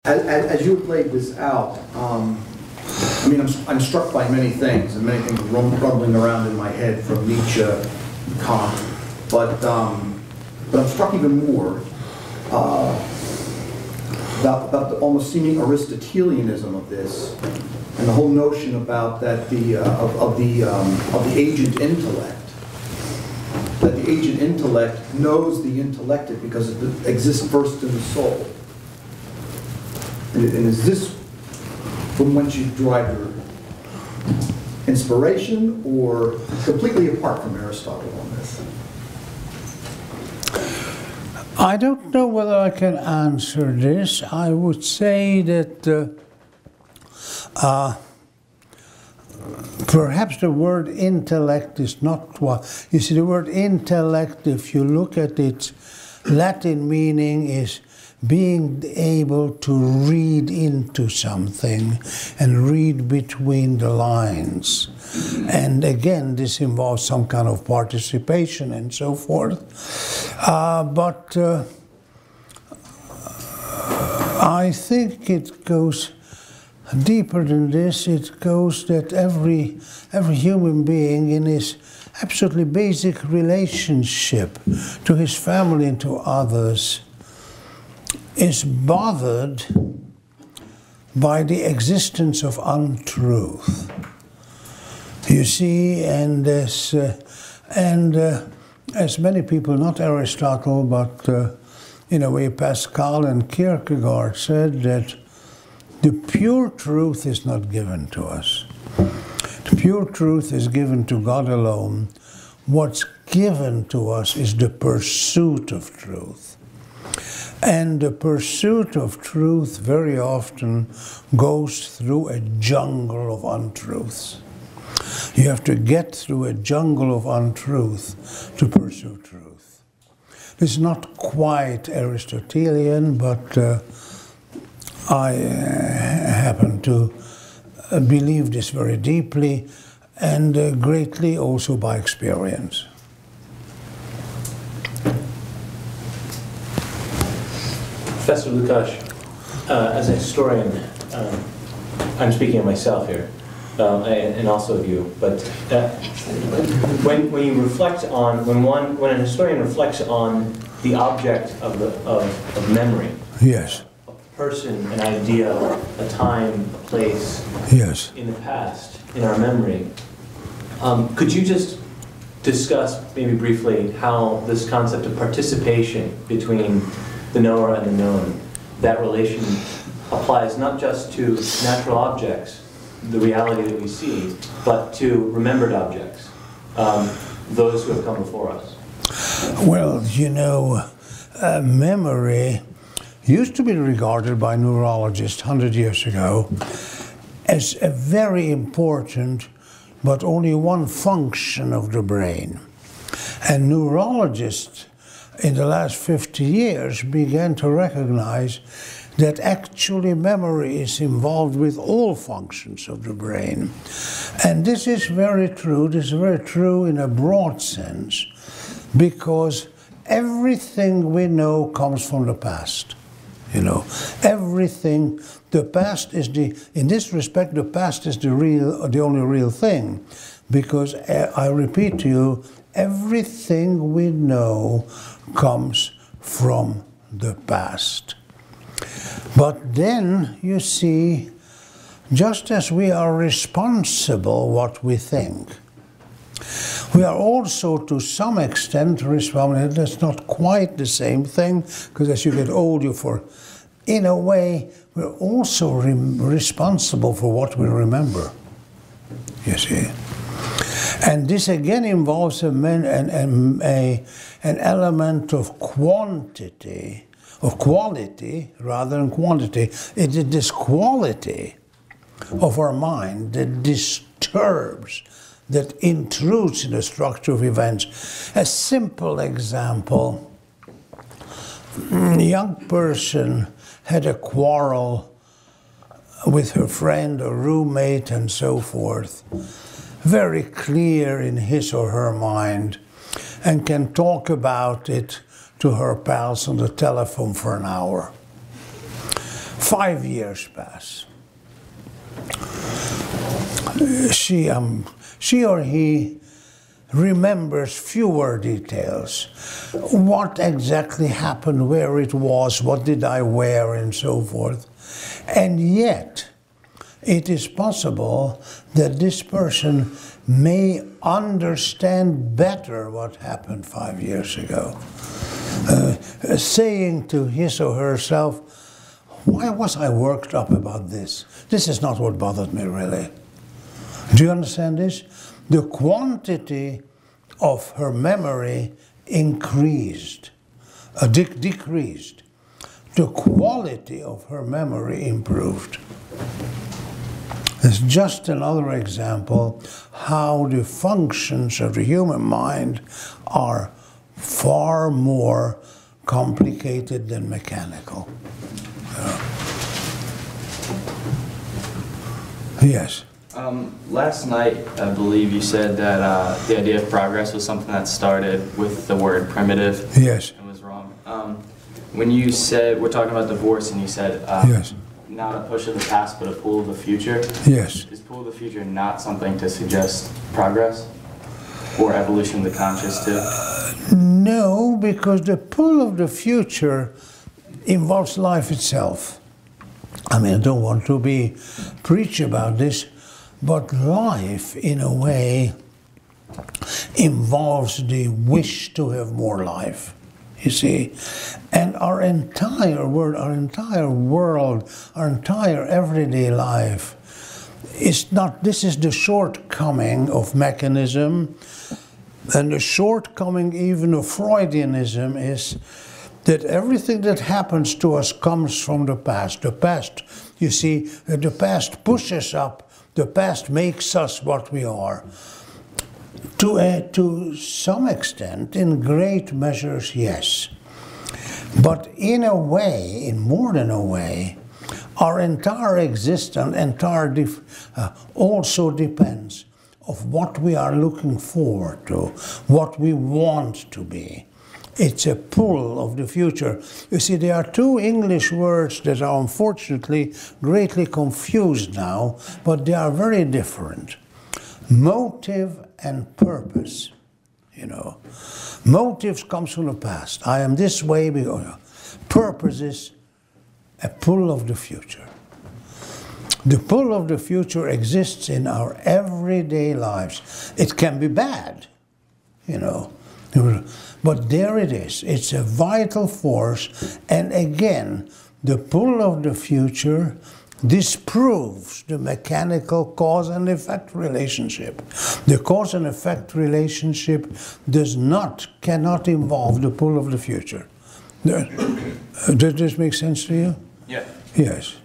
As you laid this out, I mean, I'm struck by many things, and many things rumbling around in my head from Nietzsche, Kant, but I'm struck even more about the almost seeming Aristotelianism of this, and the whole notion about that of the agent intellect. That the agent intellect knows the intellected because it exists first in the soul. And is this from whence you derive your inspiration, or completely apart from Aristotle on this? I don't know whether I can answer this. I would say that perhaps the word intellect is not what... You see, the word intellect, if you look at its Latin meaning, is being able to read into something and read between the lines. And again, this involves some kind of participation and so forth. But I think it goes deeper than this. It goes that every human being in his absolutely basic relationship to his family and to others is bothered by the existence of untruth. You see, and as many people, not Aristotle, but in a way Pascal and Kierkegaard said that the pure truth is not given to us. The pure truth is given to God alone. What's given to us is the pursuit of truth. And the pursuit of truth very often goes through a jungle of untruths. You have to get through a jungle of untruth to pursue truth. It's not quite Aristotelian, but I happen to believe this very deeply and greatly also by experience. Professor Lukacs, as a historian, I'm speaking of myself here, and also of you, but when you reflect on, when a historian reflects on the object of memory, yes, a person, an idea, a time, a place, yes, in the past, in our memory, could you just discuss maybe briefly how this concept of participation between the knower and the known, that relation applies not just to natural objects, the reality that we see, but to remembered objects, those who have come before us? Well, you know, memory used to be regarded by neurologists 100 years ago as a very important, but only one function of the brain. And neurologists in the last 50 years began to recognize that actually memory is involved with all functions of the brain. And this is very true. This is very true in a broad sense, because everything we know comes from the past. You know, everything, the past is in this respect, the past is the only real thing. Because, I repeat to you, everything we know comes from the past. But then, you see, just as we are responsible what we think, we are also to some extent responsible. That's not quite the same thing, because as you get older, in a way, we're also responsible for what we remember, you see. And this again involves an element of quantity, of quality rather than quantity. It is this quality of our mind that disturbs, that intrudes in the structure of events. A simple example, a young person had a quarrel with her friend or roommate and so forth, very clear in his or her mind, and can talk about it to her pals on the telephone for an hour. 5 years pass. She or he remembers fewer details. What exactly happened, where it was, what did I wear, and so forth. And yet, it is possible that this person may understand better what happened 5 years ago. Saying to his or herself, why was I worked up about this? This is not what bothered me really. Do you understand this? The quantity of her memory increased, decreased. The quality of her memory improved. It's just another example how the functions of the human mind are far more complicated than mechanical. Yes. Last night, I believe you said that the idea of progress was something that started with the word primitive. Yes. It was wrong. When you said, we're talking about divorce, and you said, yes. Not a push of the past, but a pull of the future. Yes. Is pull of the future not something to suggest progress or evolution of the conscious too? No, because the pull of the future involves life itself. I mean, I don't want to preach about this, but life, in a way, involves the wish to have more life, you see. And our entire world, our entire everyday life is not, this is the shortcoming of mechanism, and the shortcoming even of Freudianism is that everything that happens to us comes from the past. The past, you see, the past pushes up, the past makes us what we are. To some extent, in great measures, yes. But in a way, in more than a way, our entire existence, also depends of what we are looking forward to, what we want to be. It's a pull of the future. You see, there are two English words that are unfortunately greatly confused now, but they are very different. Motive and purpose, you know. Motives comes from the past. I am this way because purpose is a pull of the future. The pull of the future exists in our everyday lives. It can be bad, you know, but there it is. It's a vital force, and again, the pull of the future disproves the mechanical cause and effect relationship. The cause and effect relationship cannot involve the pull of the future. Does this make sense to you? Yeah. Yes.